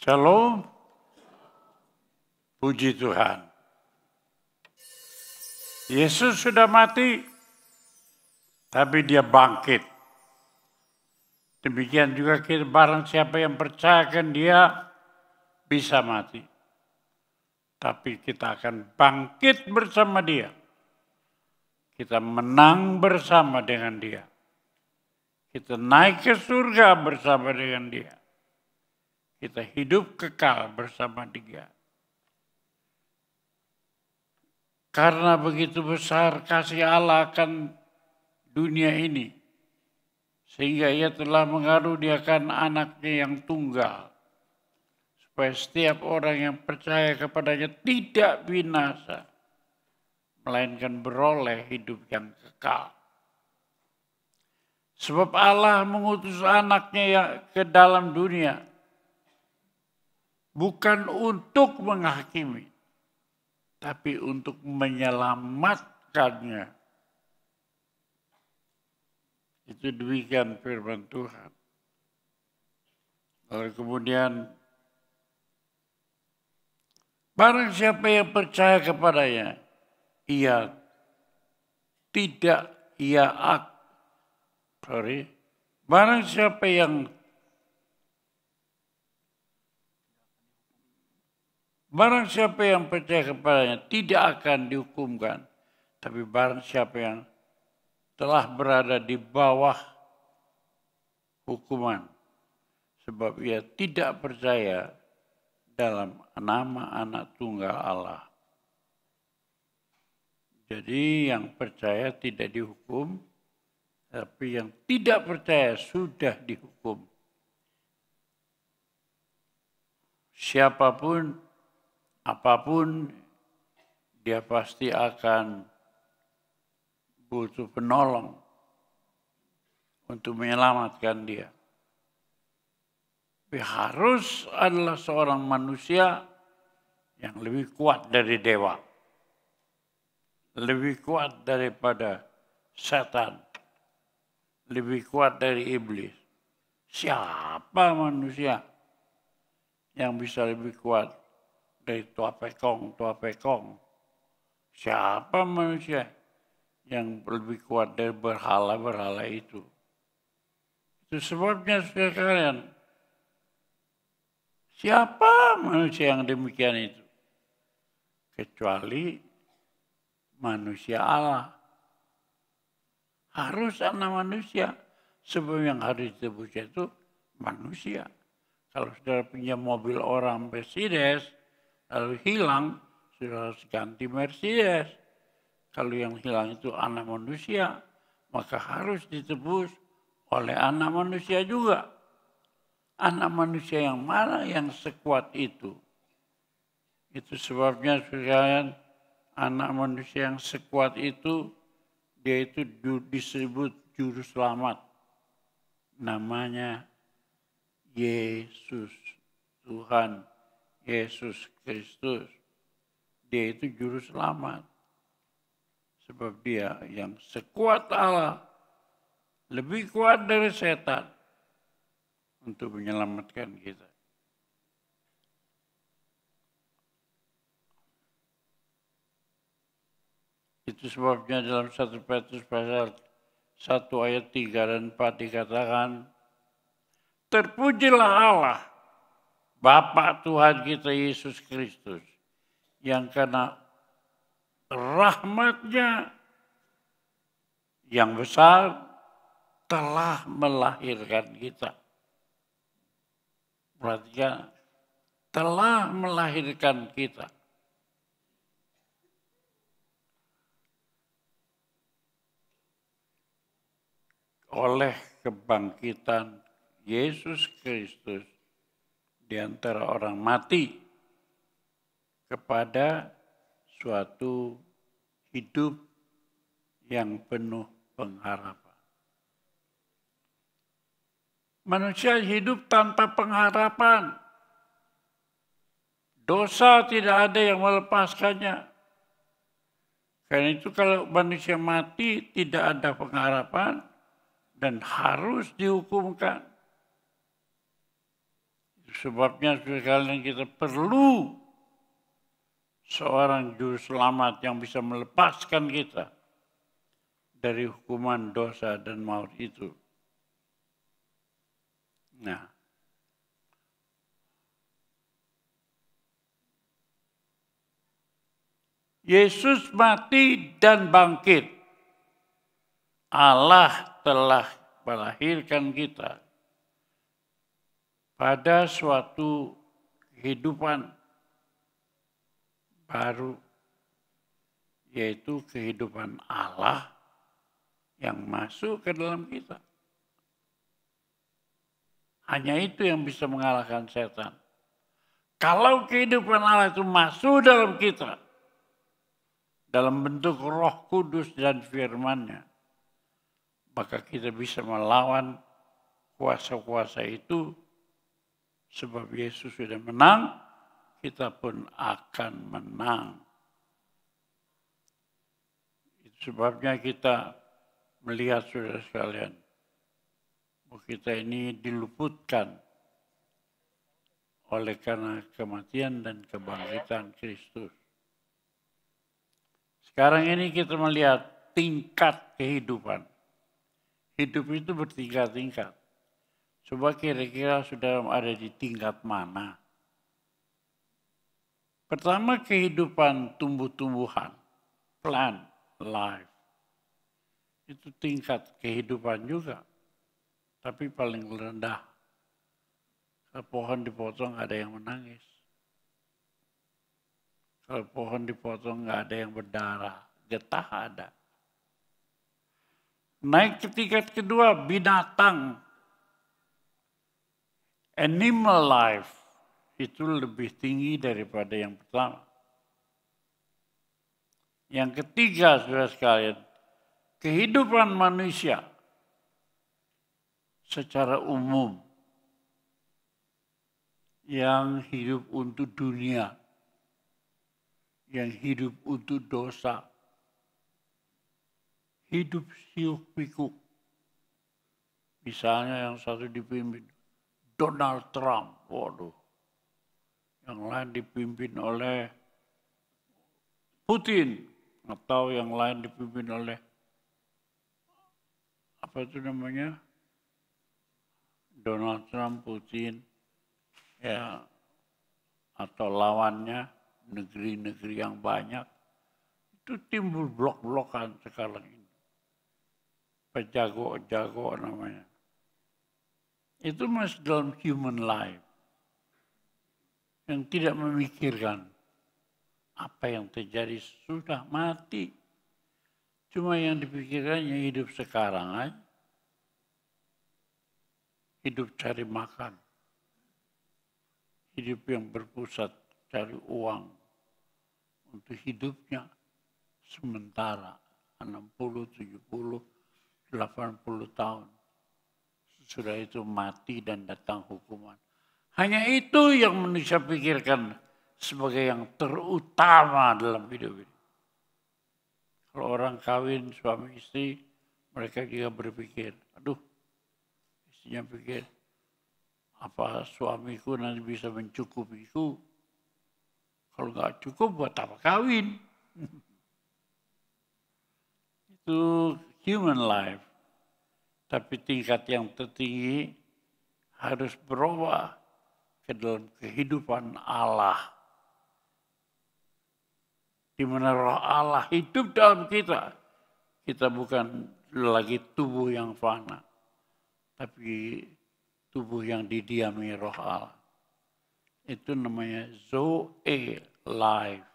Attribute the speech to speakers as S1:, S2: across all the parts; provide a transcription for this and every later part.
S1: Shalom, puji Tuhan. Yesus sudah mati, tapi dia bangkit. Demikian juga kita, barang siapa yang percayakan dia bisa mati. Tapi kita akan bangkit bersama dia. Kita menang bersama dengan dia. Kita naik ke surga bersama dengan dia. Kita hidup kekal bersama dia. Karena begitu besar kasih Allah akan dunia ini. Sehingga ia telah mengaruniakan anaknya yang tunggal. Supaya setiap orang yang percaya kepadanya tidak binasa. Melainkan beroleh hidup yang kekal. Sebab Allah mengutus anaknya yang ke dalam dunia. Bukan untuk menghakimi. Tapi untuk menyelamatkannya. Itu demikian firman Tuhan. Lalu kemudian, barang siapa yang percaya kepadanya, barang siapa yang percaya kepadanya tidak akan dihukumkan. Tapi barang siapa yang telah berada di bawah hukuman. Sebab ia tidak percaya dalam nama anak tunggal Allah. Jadi yang percaya tidak dihukum. Tapi yang tidak percaya sudah dihukum. Siapapun, apapun, dia pasti akan butuh penolong untuk menyelamatkan dia. Tapi harus adalah seorang manusia yang lebih kuat dari dewa. Lebih kuat daripada setan. Lebih kuat dari iblis. Siapa manusia yang bisa lebih kuat dari tua pekong? Siapa manusia yang lebih kuat dari berhala-berhala itu? Itu sebabnya saudara kalian, siapa manusia yang demikian itu? Kecuali manusia Allah. Harus anak manusia. Sebab yang harus ditebus itu manusia. Kalau saudara pinjam mobil orang Mercedes, lalu hilang, sudah harus ganti Mercedes. Kalau yang hilang itu anak manusia, maka harus ditebus oleh anak manusia juga. Anak manusia yang mana yang sekuat itu? Itu sebabnya sekalian, anak manusia yang sekuat itu, dia itu disebut juru selamat. Namanya Yesus, Tuhan Yesus Kristus. Dia itu juru selamat. Sebab dia yang sekuat Allah, lebih kuat dari setan untuk menyelamatkan kita. Itu sebabnya dalam 1 Petrus pasal 1 ayat 3 dan 4 dikatakan, terpujilah Allah, Bapa Tuhan kita Yesus Kristus, yang karena rahmat-Nya yang besar telah melahirkan kita. Perhatikan, telah melahirkan kita. Oleh kebangkitan Yesus Kristus di antara orang mati kepada suatu hidup yang penuh pengharapan. Manusia hidup tanpa pengharapan. Dosa tidak ada yang melepaskannya. Karena itu kalau manusia mati tidak ada pengharapan dan harus dihukumkan. sebabnya sekalian kita perlu seorang juru selamat yang bisa melepaskan kita dari hukuman dosa dan maut itu. Nah, Yesus mati dan bangkit. Allah telah melahirkan kita pada suatu kehidupan baru, yaitu kehidupan Allah yang masuk ke dalam kita. Hanya itu yang bisa mengalahkan setan. Kalau kehidupan Allah itu masuk dalam kita, dalam bentuk Roh Kudus dan firman-Nya, maka kita bisa melawan kuasa-kuasa itu, sebab Yesus sudah menang, kita pun akan menang. Itu sebabnya kita melihat saudara sekalian, bahwa kita ini diluputkan oleh karena kematian dan kebangkitan Kristus. Sekarang ini kita melihat tingkat kehidupan. Hidup itu bertingkat-tingkat. Coba kira-kira sudah ada di tingkat mana? Pertama, kehidupan tumbuh-tumbuhan, plant life. Itu tingkat kehidupan juga, tapi paling rendah. Kalau pohon dipotong ada yang menangis. Kalau pohon dipotong nggak ada yang berdarah, getah ada. Naik ke tingkat kedua, binatang. Animal life itu lebih tinggi daripada yang pertama. Yang ketiga, saudara sekalian, kehidupan manusia secara umum yang hidup untuk dunia, yang hidup untuk dosa, hidup siuk pikuk. Misalnya yang satu dipimpin Donald Trump, waduh. Yang lain dipimpin oleh Putin, atau yang lain dipimpin oleh apa itu namanya, Donald Trump, Putin, ya, atau lawannya negeri-negeri yang banyak. Itu timbul blok-blokan sekarang ini. Pejago-jago namanya. Itu masih dalam human life. Yang tidak memikirkan apa yang terjadi, sudah mati. Cuma yang dipikirkannya hidup sekarang aja. Hidup cari makan. Hidup yang berpusat cari uang untuk hidupnya sementara 60, 70, 80 tahun. Sudah itu mati dan datang hukuman. Hanya itu yang manusia pikirkan sebagai yang terutama dalam hidup ini. Kalau orang kawin suami istri, mereka juga berpikir, aduh, istrinya pikir, apa suamiku nanti bisa mencukupiku? Kalau nggak cukup, buat apa kawin? Itu human life. Tapi tingkat yang tertinggi harus berubah ke dalam kehidupan Allah. Di mana roh Allah hidup dalam kita. Kita bukan lagi tubuh yang fana, tapi tubuh yang didiami roh Allah. Itu namanya Zoe life.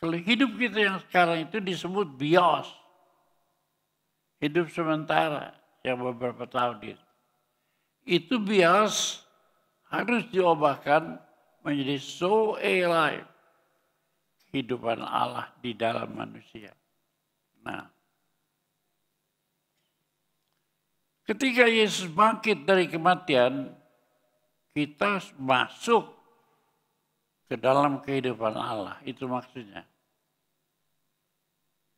S1: Kalau hidup kita yang sekarang itu disebut bios. Hidup sementara yang beberapa tahun itu bios harus diubahkan menjadi Zoe life. Kehidupan Allah di dalam manusia. Nah, ketika Yesus bangkit dari kematian, kita masuk ke dalam kehidupan Allah. Itu maksudnya.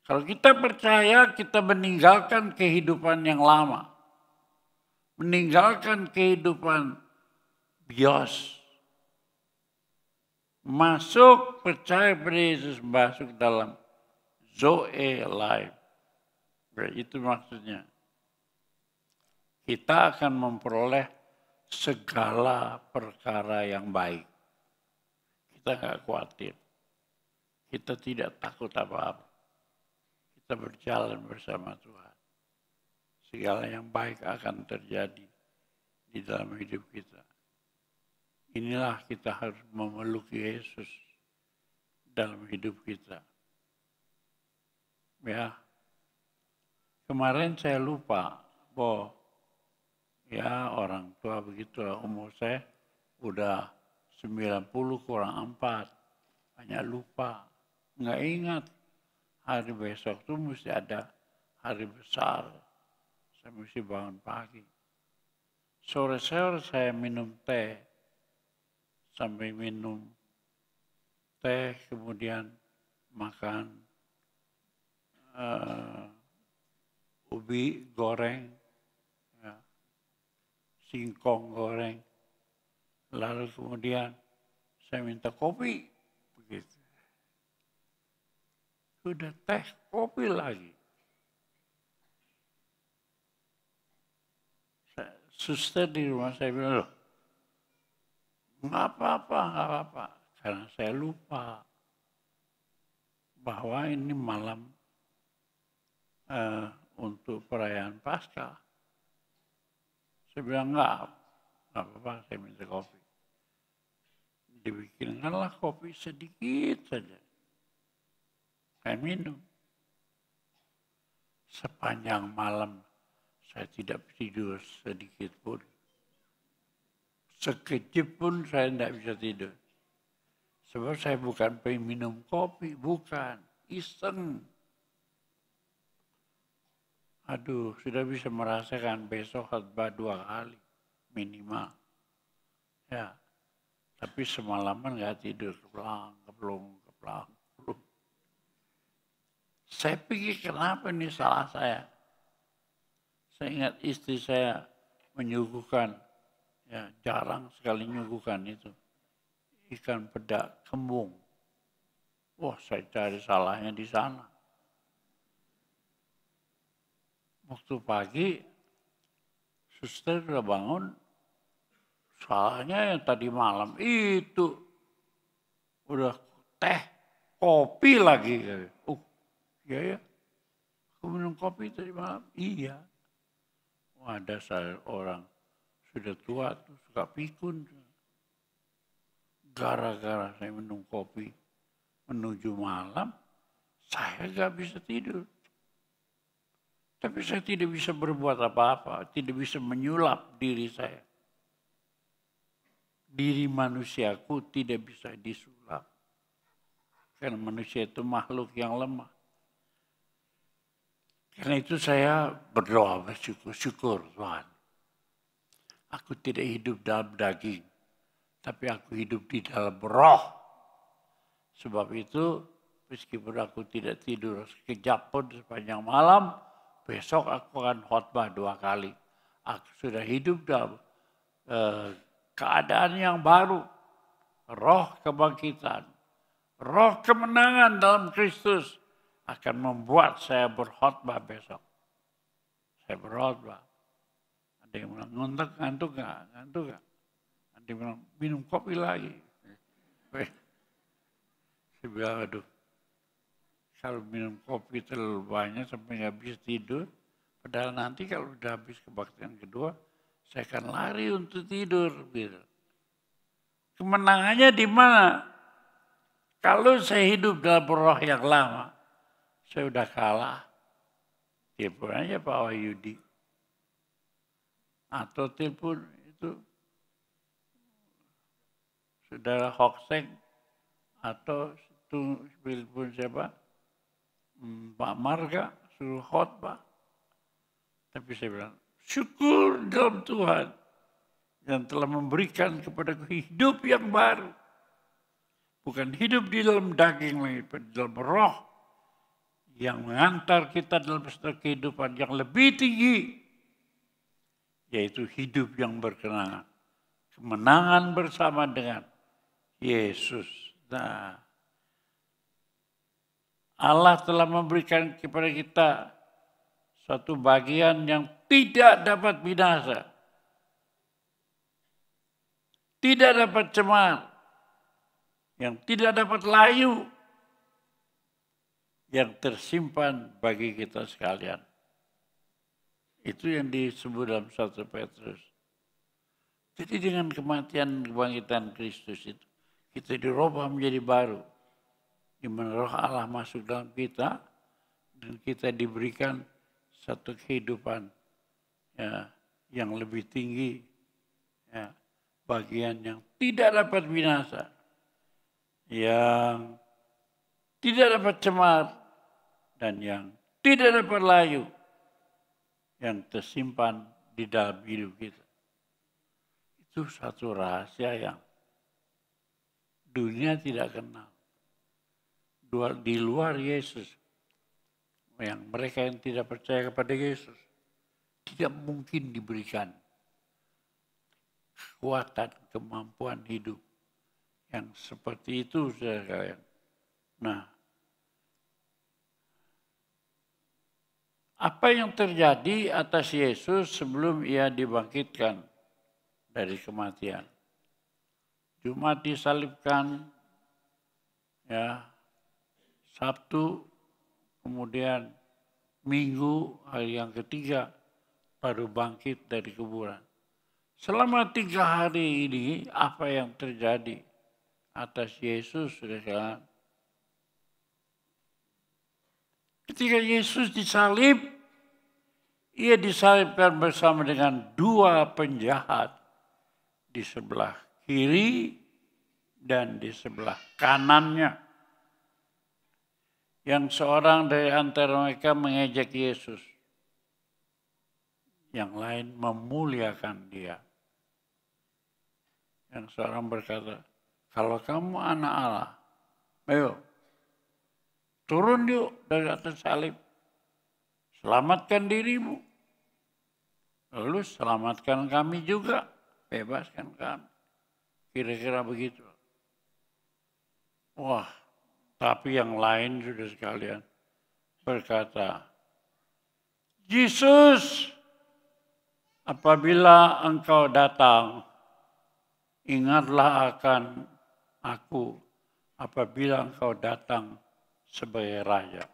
S1: Kalau kita percaya, kita meninggalkan kehidupan yang lama. Meninggalkan kehidupan bios. Masuk, percaya pada Yesus, masuk dalam Zoe life. Itu maksudnya. Kita akan memperoleh segala perkara yang baik. Kita nggak khawatir. Kita tidak takut apa-apa. Kita berjalan bersama Tuhan. Segala yang baik akan terjadi di dalam hidup kita. Inilah kita harus memeluk Yesus dalam hidup kita. Ya, kemarin saya lupa bahwa ya orang tua begitulah, umur saya udah 90 kurang 4, banyak lupa, nggak ingat. Hari besok tuh mesti ada hari besar, saya mesti bangun pagi. Sore-sore saya minum teh, sampai minum teh kemudian makan ubi goreng, ya, singkong goreng, lalu kemudian saya minta kopi, begitu. Sudah teh, kopi lagi. Suster di rumah saya bilang, loh, nggak apa-apa, karena saya lupa bahwa ini malam untuk perayaan Paskah. Saya bilang nggak apa-apa, saya minta kopi. Dibikinkanlah kopi sedikit saja. Saya minum. Sepanjang malam saya tidak tidur sedikit pun. Sekejap pun saya tidak bisa tidur. Sebab saya bukan pengen minum kopi, bukan. Iseng. Aduh, sudah bisa merasakan besok khotbah 2 kali minimal. Ya, tapi semalaman nggak tidur, keplong. Saya pikir kenapa ini salah saya. Saya ingat istri saya menyuguhkan, ya jarang sekali menyuguhkan itu, ikan peda kembung. Wah, saya cari salahnya di sana. Waktu pagi, suster udah bangun, salahnya yang tadi malam itu udah teh, kopi lagi. Iya ya, aku minum kopi tadi malam. Iya. Ada orang sudah tua tuh suka pikun. Gara-gara saya minum kopi menuju malam, saya nggak bisa tidur. Tapi saya tidak bisa berbuat apa-apa, tidak bisa menyulap diri saya. Diri manusiaku tidak bisa disulap. Karena manusia itu makhluk yang lemah. Karena itu saya berdoa, bersyukur Tuhan. Aku tidak hidup dalam daging, tapi aku hidup di dalam roh. Sebab itu, meskipun aku tidak tidur sekejap pun sepanjang malam, besok aku akan khotbah 2 kali. Aku sudah hidup dalam keadaan yang baru. Roh kebangkitan, roh kemenangan dalam Kristus akan membuat saya berkhotbah besok. Saya berkhotbah. Ada yang bilang, ngantuk nggak? Ada yang bilang, minum kopi lagi. Saya bilang, aduh, kalau minum kopi terlalu banyak sampai nggak bisa tidur, padahal nanti kalau udah habis kebaktian kedua, saya akan lari untuk tidur. Gitu. Kemenangannya di mana? Kalau saya hidup dalam roh yang lama, saya udah kalah. Telepon aja Pak Wahyudi. Atau telepon itu saudara Hokseng. Atau telepon siapa? Pak Marga suruh khotbah. Tapi saya bilang, syukur dalam Tuhan yang telah memberikan kepadaku hidup yang baru. Bukan hidup di dalam daging lagi, di dalam roh. Yang mengantar kita dalam kehidupan yang lebih tinggi. Yaitu hidup yang berkenan kemenangan bersama dengan Yesus. Nah, Allah telah memberikan kepada kita suatu bagian yang tidak dapat binasa, tidak dapat cemar, yang tidak dapat layu, yang tersimpan bagi kita sekalian. Itu yang disebut dalam 1 Petrus. Jadi dengan kematian kebangkitan Kristus itu, kita dirubah menjadi baru. Di mana roh Allah masuk dalam kita, dan kita diberikan satu kehidupan ya, yang lebih tinggi, ya, bagian yang tidak dapat binasa, yang tidak dapat cemar, dan yang tidak dapat layu, yang tersimpan di dalam hidup kita. Itu satu rahasia yang dunia tidak kenal. Di luar Yesus, mereka yang tidak percaya kepada Yesus, tidak mungkin diberikan kekuatan, kemampuan hidup yang seperti itu, saudara. Nah, apa yang terjadi atas Yesus sebelum ia dibangkitkan dari kematian? Jumat disalibkan, ya, Sabtu, kemudian Minggu, hari yang ketiga, baru bangkit dari kuburan. Selama 3 hari ini, apa yang terjadi atas Yesus, saudara? Ketika Yesus disalib, ia disalibkan bersama dengan 2 penjahat di sebelah kiri dan di sebelah kanannya. Yang seorang dari antara mereka mengejek Yesus. Yang lain memuliakan dia. Yang seorang berkata, kalau kamu anak Allah, ayo turun yuk dari atas salib. Selamatkan dirimu. Lalu selamatkan kami juga. Bebaskan kami. Kira-kira begitu. Wah, tapi yang lain sudah sekalian berkata, Yesus, apabila engkau datang, ingatlah akan aku apabila engkau datang sebagai raja.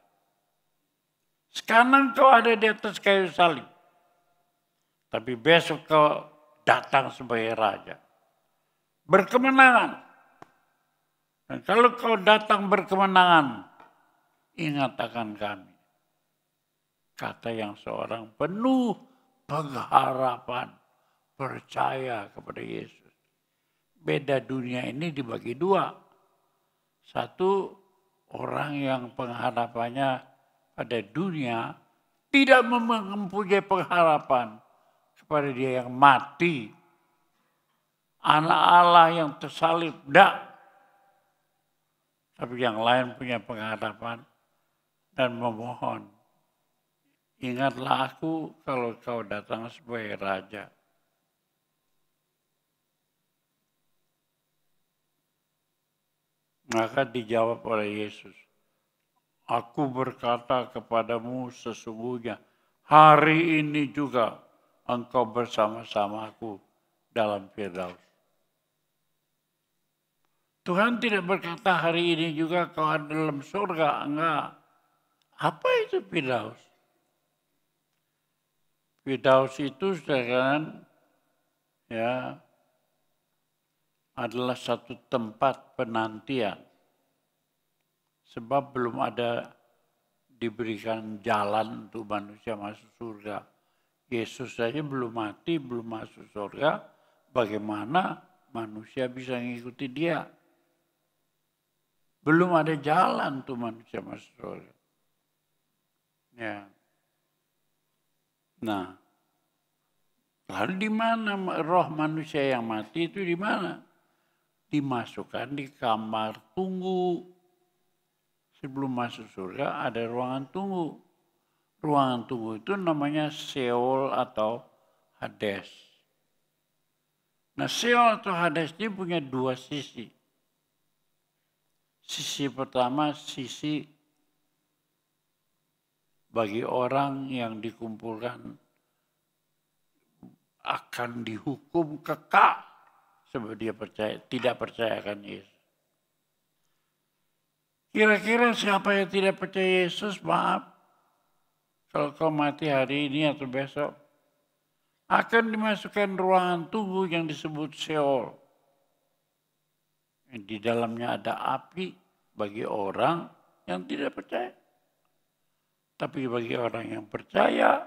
S1: Sekarang kau ada di atas kayu salib, tapi besok kau datang sebagai raja. Berkemenangan. Dan kalau kau datang berkemenangan, ingat akan kami. Kata yang seorang penuh pengharapan, percaya kepada Yesus. Beda dunia ini dibagi 2. Satu, orang yang pengharapannya pada dunia tidak mempunyai pengharapan kepada dia yang mati. Anak Allah yang tersalib, tidak. Tapi yang lain punya pengharapan dan memohon. Ingatlah aku kalau kau datang sebagai raja. Maka dijawab oleh Yesus, aku berkata kepadamu sesungguhnya, hari ini juga engkau bersama-sama aku dalam Firdaus. Tuhan tidak berkata hari ini juga kau ada dalam surga, enggak. Apa itu Firdaus? Firdaus itu sedangkan ya adalah satu tempat penantian. Sebab belum ada diberikan jalan untuk manusia masuk surga. Yesus saja belum mati, belum masuk surga. Bagaimana manusia bisa mengikuti dia? Belum ada jalan untuk manusia masuk surga. Ya. Nah, lalu di mana roh manusia yang mati itu di mana? Dimasukkan di kamar tunggu. Sebelum masuk surga ada ruangan tunggu. Ruangan tunggu itu namanya Seol atau Hades. Nah, Sheol atau Hades ini punya dua sisi. Sisi pertama, sisi bagi orang yang dikumpulkan akan dihukum kekal sebab dia tidak percaya akan Yesus. Kira-kira siapa yang tidak percaya Yesus, maaf, kalau kau mati hari ini atau besok, akan dimasukkan ruangan tunggu yang disebut Sheol. Di dalamnya ada api bagi orang yang tidak percaya. Tapi bagi orang yang percaya,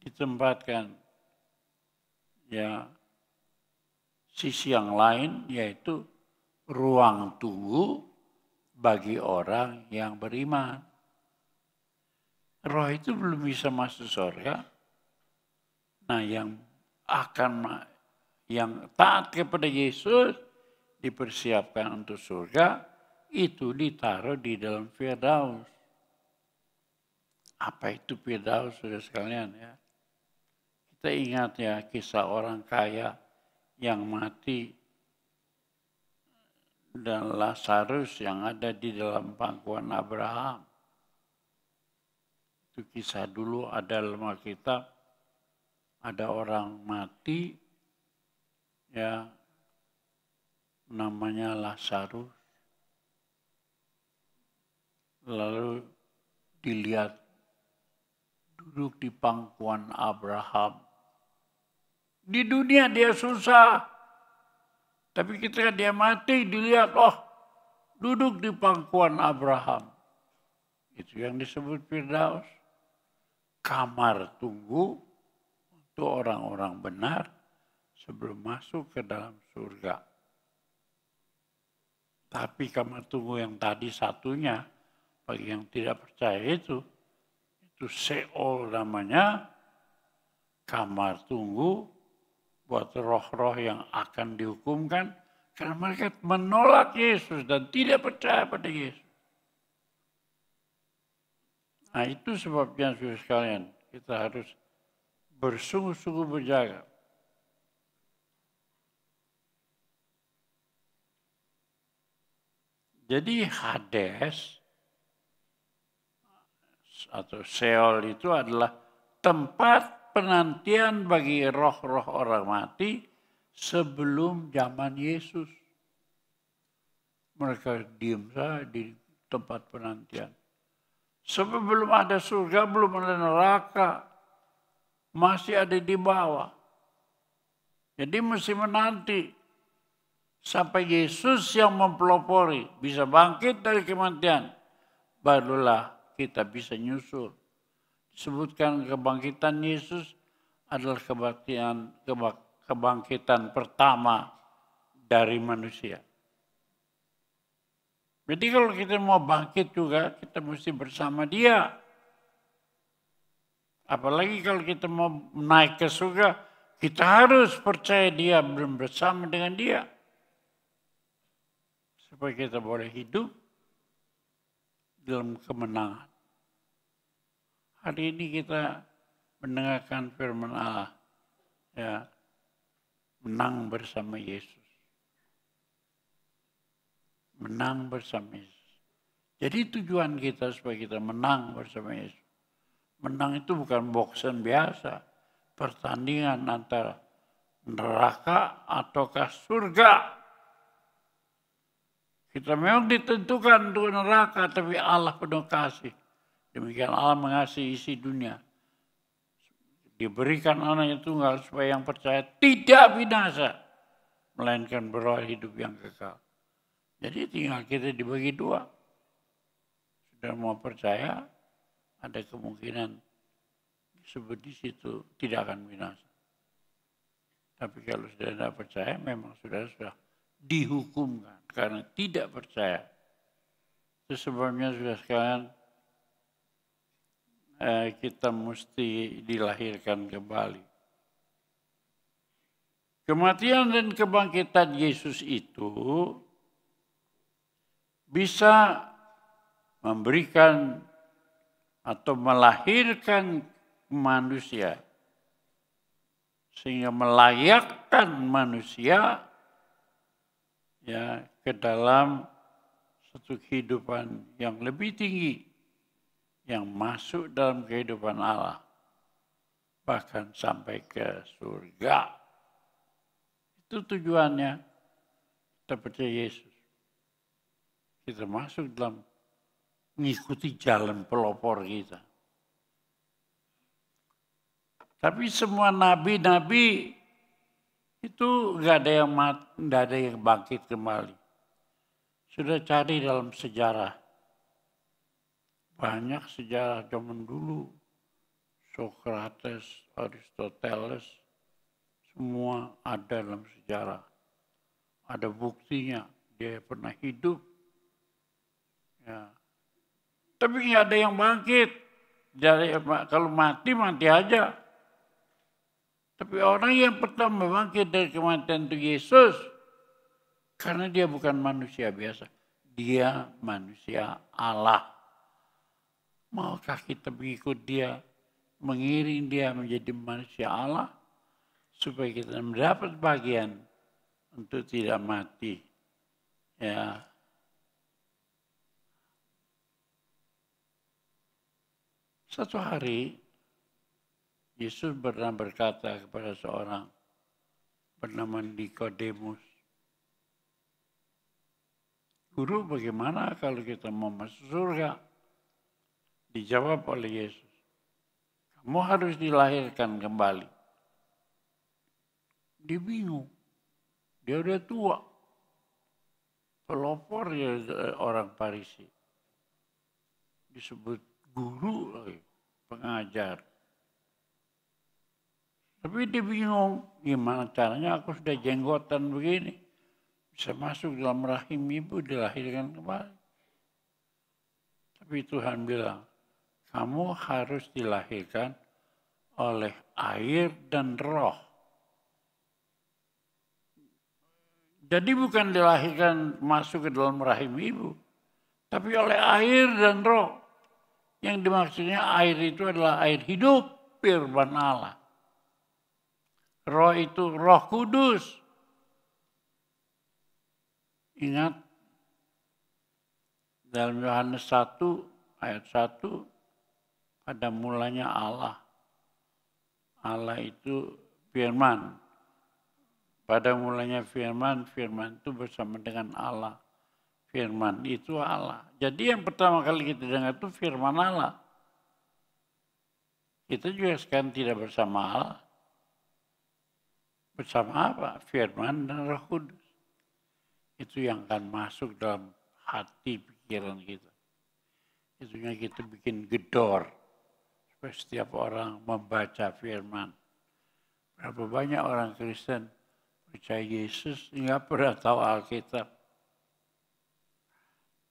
S1: ditempatkan ya sisi yang lain, yaitu ruang tunggu bagi orang yang beriman. Roh itu belum bisa masuk surga. Nah, yang taat kepada Yesus dipersiapkan untuk surga, itu ditaruh di dalam Firdaus. Apa itu Firdaus, saudara sekalian ya? Kita ingat ya kisah orang kaya yang mati dan Lazarus yang ada di dalam pangkuan Abraham. Itu kisah dulu ada dalam Alkitab. Ada orang mati, ya namanya Lazarus. Lalu dilihat duduk di pangkuan Abraham. Di dunia dia susah. Tapi ketika dia mati dilihat, duduk di pangkuan Abraham. Itu yang disebut Firdaus. Kamar tunggu untuk orang-orang benar sebelum masuk ke dalam surga. Tapi kamar tunggu yang tadi satunya, bagi yang tidak percaya itu Sheol namanya, kamar tunggu buat roh-roh yang akan dihukumkan karena mereka menolak Yesus dan tidak percaya pada Yesus. Nah, itu sebabnya saudara sekalian, kita harus bersungguh-sungguh berjaga. Jadi Hades atau Sheol itu adalah tempat penantian bagi roh-roh orang mati sebelum zaman Yesus. Mereka diam saja di tempat penantian. Sebab belum ada surga, belum ada neraka. Masih ada di bawah. Jadi mesti menanti sampai Yesus yang mempelopori bisa bangkit dari kematian. Barulah kita bisa nyusul. Disebutkan kebangkitan Yesus adalah kebangkitan pertama dari manusia. Jadi kalau kita mau bangkit juga, kita mesti bersama Dia. Apalagi kalau kita mau naik ke surga, kita harus percaya Dia, bersama dengan Dia. Supaya kita boleh hidup dalam kemenangan. Hari ini kita mendengarkan firman Allah, ya, menang bersama Yesus. Menang bersama Yesus. Jadi tujuan kita supaya kita menang bersama Yesus. Menang itu bukan boksan biasa. Pertandingan antara neraka ataukah surga. Kita memang ditentukan untuk neraka, tapi Allah penuh kasih. Demikian Allah mengasihi isi dunia. Diberikan anaknya tunggal supaya yang percaya tidak binasa. Melainkan beroleh hidup yang kekal. Jadi tinggal kita dibagi dua. Sudah mau percaya, ada kemungkinan disebut di situ tidak akan binasa. Tapi kalau sudah tidak percaya, memang sudah dihukumkan karena tidak percaya. Itu sebabnya sudah sekalian kita mesti dilahirkan kembali. Kematian dan kebangkitan Yesus itu bisa memberikan atau melahirkan manusia sehingga melayakkan manusia ya ke dalam satu kehidupan yang lebih tinggi, yang masuk dalam kehidupan Allah, bahkan sampai ke surga. Itu tujuannya kita percaya Yesus. Kita masuk dalam mengikuti jalan pelopor kita. Tapi semua nabi-nabi itu nggak ada yang bangkit kembali. Sudah cari dalam sejarah. Banyak sejarah zaman dulu. Socrates, Aristoteles, semua ada dalam sejarah. Ada buktinya, dia pernah hidup. Ya. Tapi nggak ada yang bangkit. Jadi, kalau mati, mati aja. Tapi orang yang pertama bangkit dari kematian itu Yesus. Karena dia bukan manusia biasa. Dia manusia Allah. Maukah kita mengikut dia, mengiring dia menjadi manusia Allah, supaya kita mendapat bagian untuk tidak mati. Ya. Satu hari, Yesus pernah berkata kepada seorang bernama Nikodemus, "Guru, bagaimana kalau kita mau masuk surga?" Dijawab oleh Yesus, "Kamu harus dilahirkan kembali." Dia bingung. Dia udah tua. Pelopor ya orang Farisi. Disebut guru lagi, pengajar. Tapi dia bingung, gimana caranya aku sudah jenggotan begini. Bisa masuk dalam rahim ibu, dilahirkan kembali. Tapi Tuhan bilang, kamu harus dilahirkan oleh air dan roh. Jadi bukan dilahirkan masuk ke dalam rahim ibu, tapi oleh air dan roh. Yang dimaksudnya air itu adalah air hidup, firman Allah. Roh itu Roh Kudus. Ingat, dalam Yohanes 1 ayat 1, pada mulanya Allah. Allah itu firman. Pada mulanya firman, firman itu bersama dengan Allah. Firman itu Allah. Jadi yang pertama kali kita dengar itu firman Allah. Kita juga sekarang tidak bersama Allah. Bersama apa? Firman dan Roh Kudus. Itu yang akan masuk dalam hati pikiran kita. Itunya kita bikin gedor. Supaya setiap orang membaca firman. Berapa banyak orang Kristen percaya Yesus, nggak pernah tahu Alkitab.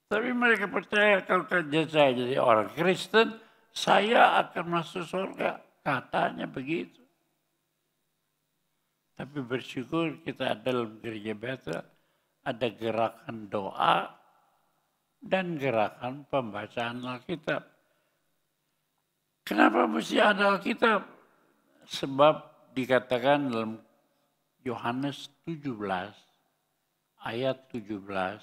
S1: Tapi mereka percaya kalau kerja saya jadi orang Kristen, saya akan masuk surga. Katanya begitu. Tapi bersyukur kita ada dalam gereja Bethel, ada gerakan doa dan gerakan pembacaan Alkitab. Kenapa mesti ada Alkitab? Sebab dikatakan dalam Yohanes 17, ayat 17,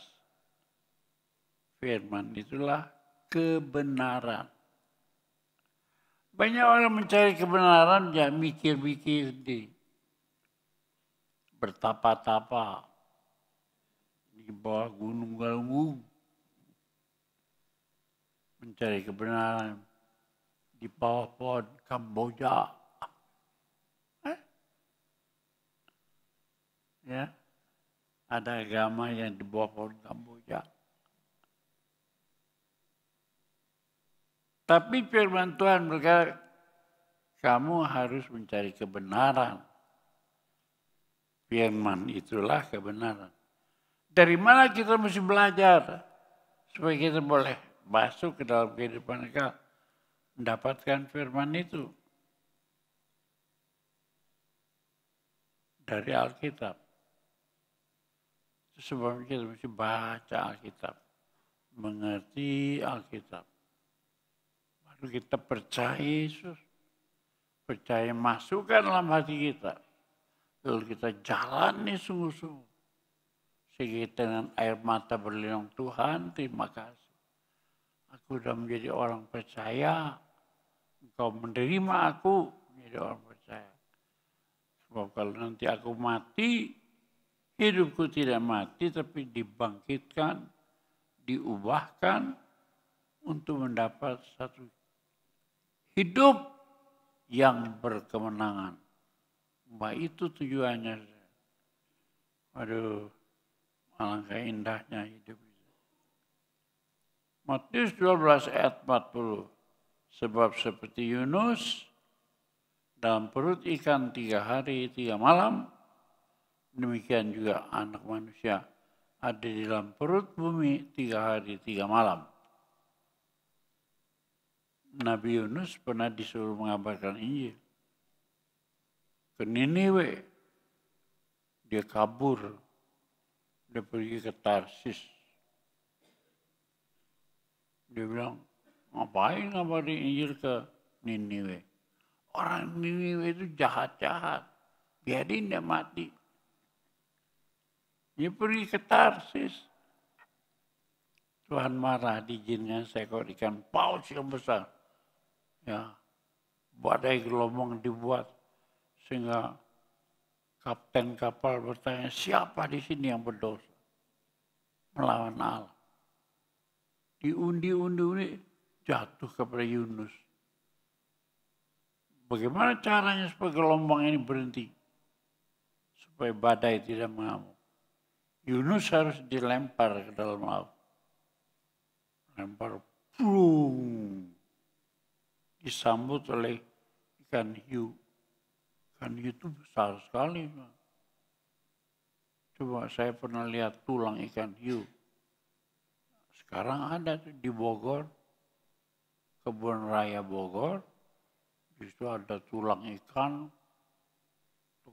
S1: firman itulah kebenaran. Banyak orang mencari kebenaran, ya mikir-mikir sendiri. Bertapa-tapa di bawah gunung galunggung. Mencari kebenaran di bawah pohon Kamboja. Ya, ada agama yang di bawah pohon Kamboja. Tapi firman Tuhan berkata, kamu harus mencari kebenaran. Firman itulah kebenaran. Dari mana kita mesti belajar? Supaya kita boleh masuk ke dalam kehidupan kita. Mendapatkan firman itu. Dari Alkitab. Sebabnya kita mesti baca Alkitab. Mengerti Alkitab. Baru kita percaya Yesus. Percaya masukkan dalam hati kita. Kalau kita jalani sungguh-sungguh. Sehingga dengan air mata berlinang, Tuhan terima kasih. Aku sudah menjadi orang percaya. Engkau menerima aku menjadi orang percaya. Sebab kalau nanti aku mati, hidupku tidak mati tapi dibangkitkan, diubahkan untuk mendapat satu hidup yang berkemenangan. Wah, itu tujuannya. Waduh, alangkah indahnya hidup itu. Matius 12 ayat 40. Sebab seperti Yunus dalam perut ikan 3 hari 3 malam, demikian juga anak manusia ada di dalam perut bumi 3 hari 3 malam. Nabi Yunus pernah disuruh mengabarkan Injil ke Niniwe. Dia kabur. Dia pergi ke Tarsis. Dia bilang, ngapain ngabarin Injil ke Niniwe? Orang Niniwe itu jahat-jahat. Biarin dia mati. Dia pergi ke Tarsis. Tuhan marah, diizinkan seekor ikan paus yang besar. Ya, badai gelombang dibuat. Sehingga kapten kapal bertanya, siapa di sini yang berdosa melawan Allah? Diundi-undi jatuh kepada Yunus. Bagaimana caranya supaya gelombang ini berhenti? Supaya badai tidak mengamuk. Yunus harus dilempar ke dalam laut. Lempar, plung. Disambut oleh ikan hiu. Ikan hiu itu besar sekali. Coba saya pernah lihat tulang ikan hiu. Sekarang ada tuh di Bogor, Kebun Raya Bogor. Di situ ada tulang ikan,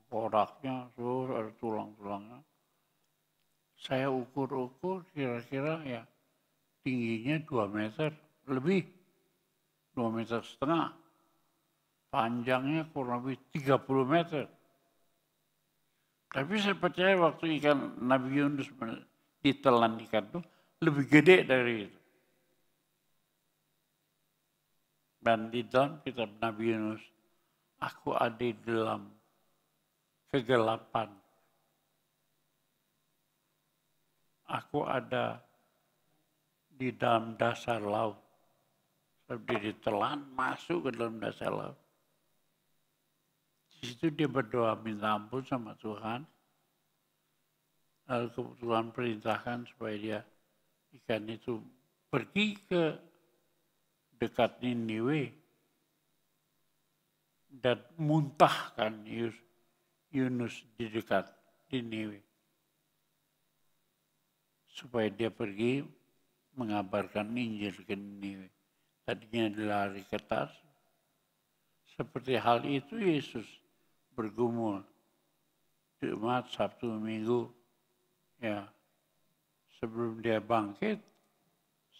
S1: koraknya, terus ada tulang-tulangnya. Saya ukur-ukur kira-kira ya tingginya 2 meter lebih, 2,5 meter. Panjangnya kurang lebih 30 meter. Tapi saya percaya waktu ikan Nabi Yunus ditelan ikan itu lebih gede dari itu. Dan di dalam kitab Nabi Yunus, aku ada di dalam kegelapan. Aku ada di dalam dasar laut. Dia ditelan masuk ke dalam dasar laut. Di situ dia berdoa minta ampun sama Tuhan. Lalu Tuhan perintahkan supaya dia ikan itu pergi ke dekat Niniwe dan muntahkan Yunus di dekat Niniwe. Supaya dia pergi mengabarkan Injil ke Niniwe. Tadinya dilari ke Tarsis. Seperti hal itu Yesus bergumul Jumat, Sabtu, Minggu, ya sebelum dia bangkit,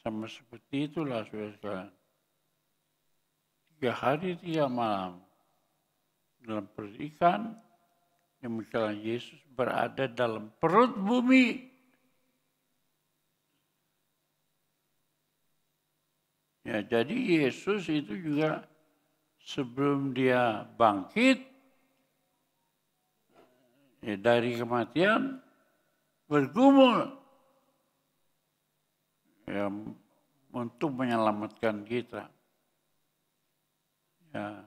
S1: sama seperti itulah saudara-saudara. 3 hari 3 malam dalam perut ikan, demikian Yesus berada dalam perut bumi. Ya, jadi Yesus itu juga sebelum dia bangkit ya, dari kematian bergumul ya, untuk menyelamatkan kita. Ya.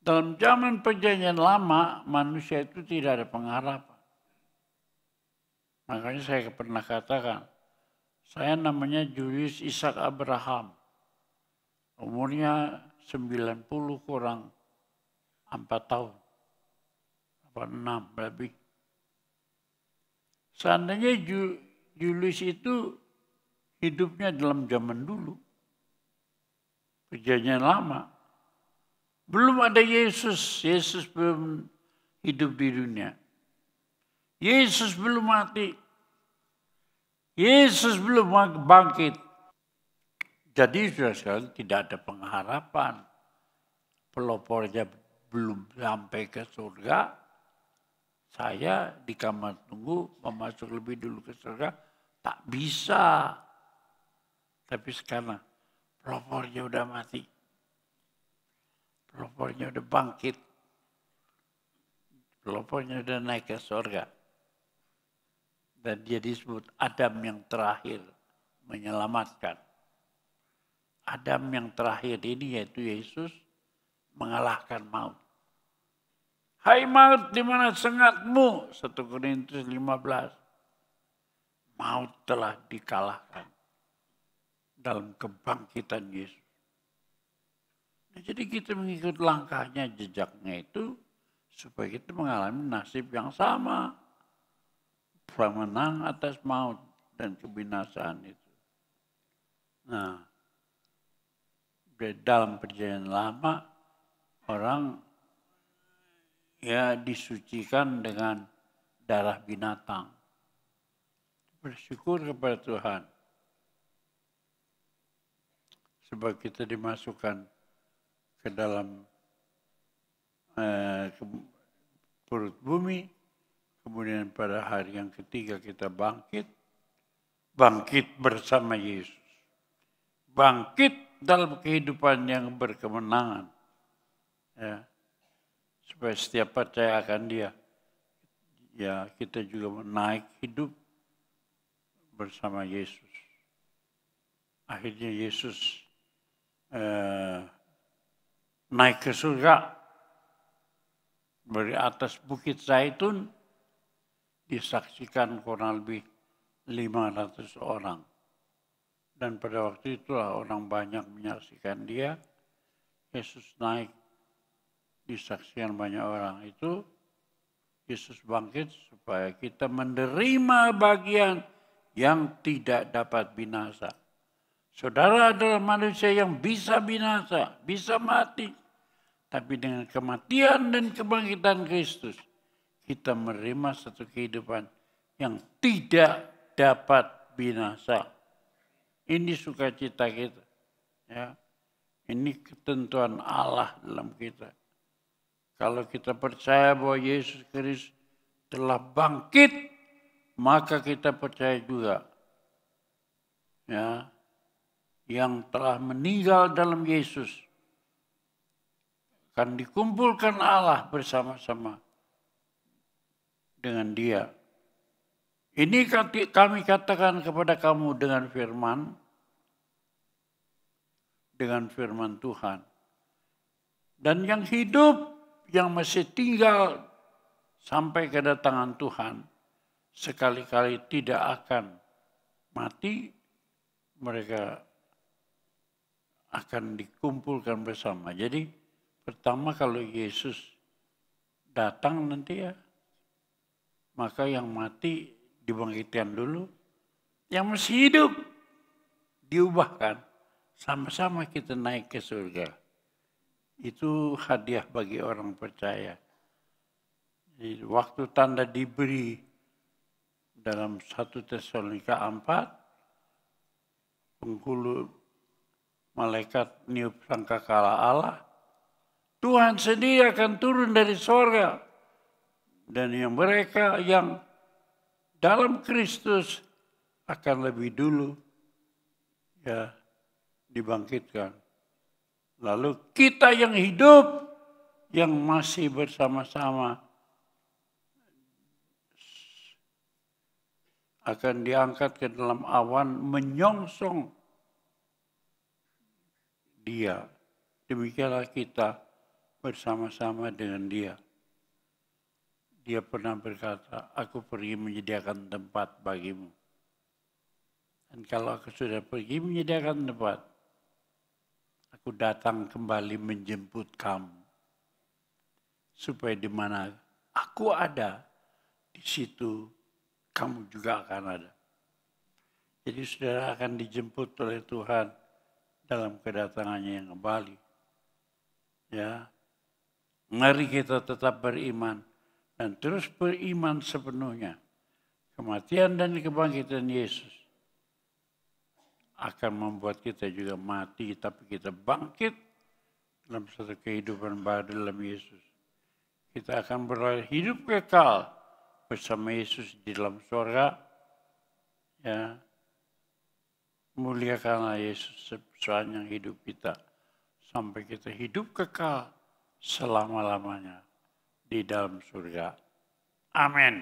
S1: Dalam zaman perjanjian lama manusia itu tidak ada pengharapan. Makanya saya pernah katakan, saya namanya Julius Ishak Abraham. Umurnya 90 kurang 4 tahun. 6 lebih. Seandainya Julius itu hidupnya dalam zaman dulu. Perjanjian lama. Belum ada Yesus. Yesus belum hidup di dunia. Yesus belum mati. Yesus belum bangkit. Jadi sudah sekali tidak ada pengharapan. Pelopornya belum sampai ke surga, saya di kamar tunggu mau masuk lebih dulu ke surga, tak bisa. Tapi sekarang pelopornya udah mati. Pelopornya udah bangkit. Pelopornya udah naik ke surga. Dan dia disebut Adam yang terakhir menyelamatkan. Adam yang terakhir ini yaitu Yesus mengalahkan maut. Hai maut, di mana sengatmu? 1 Korintus 15. Maut telah dikalahkan dalam kebangkitan Yesus. Nah, jadi kita mengikut langkahnya, jejaknya itu supaya kita mengalami nasib yang sama. Menang atas maut dan kebinasaan itu. Nah, dalam perjanjian lama orang ya disucikan dengan darah binatang. Bersyukur kepada Tuhan. Sebab kita dimasukkan ke dalam perut bumi. Kemudian pada hari yang ketiga kita bangkit. Bangkit bersama Yesus. Bangkit dalam kehidupan yang berkemenangan. Ya. Supaya setiap percaya akan dia. Ya, kita juga naik hidup bersama Yesus. Akhirnya Yesus naik ke surga. Dari atas Bukit Zaitun disaksikan kurang lebih 500 orang. Dan pada waktu itulah orang banyak menyaksikan dia. Yesus naik, disaksikan banyak orang. Itu Yesus bangkit supaya kita menerima bagian yang tidak dapat binasa. Saudara adalah manusia yang bisa binasa, bisa mati. Tapi dengan kematian dan kebangkitan Kristus, kita menerima satu kehidupan yang tidak dapat binasa. Ini sukacita kita. Ya. Ini ketentuan Allah dalam kita. Kalau kita percaya bahwa Yesus Kristus telah bangkit, maka kita percaya juga ya, yang telah meninggal dalam Yesus akan dikumpulkan Allah bersama-sama dengan dia. Ini kami katakan kepada kamu dengan firman Tuhan. Dan yang hidup, yang masih tinggal sampai kedatangan Tuhan, sekali-kali tidak akan mati, mereka akan dikumpulkan bersama. Jadi pertama kalau Yesus datang nanti ya, maka yang mati dibangkitkan dulu, yang masih hidup diubahkan, sama-sama kita naik ke surga. Itu hadiah bagi orang percaya. Jadi, waktu tanda diberi dalam 1 Tesalonika 4, penghulu malaikat niup sangkakala Allah, Tuhan sendiri akan turun dari sorga. Dan yang mereka yang dalam Kristus akan lebih dulu ya dibangkitkan. Lalu kita yang hidup, yang masih bersama-sama akan diangkat ke dalam awan menyongsong dia. Demikianlah kita bersama-sama dengan dia. Dia pernah berkata, aku pergi menyediakan tempat bagimu. Dan kalau aku sudah pergi menyediakan tempat, aku datang kembali menjemput kamu. Supaya di mana aku ada, di situ kamu juga akan ada. Jadi saudara akan dijemput oleh Tuhan dalam kedatangannya yang kembali. Ya, mari kita tetap beriman. Dan terus beriman sepenuhnya. Kematian dan kebangkitan Yesus akan membuat kita juga mati, tapi kita bangkit dalam satu kehidupan baru dalam Yesus. Kita akan beroleh hidup kekal bersama Yesus di dalam surga. Ya, muliakanlah Yesus sepanjang hidup kita sampai kita hidup kekal selama-lamanya di dalam surga. Amin.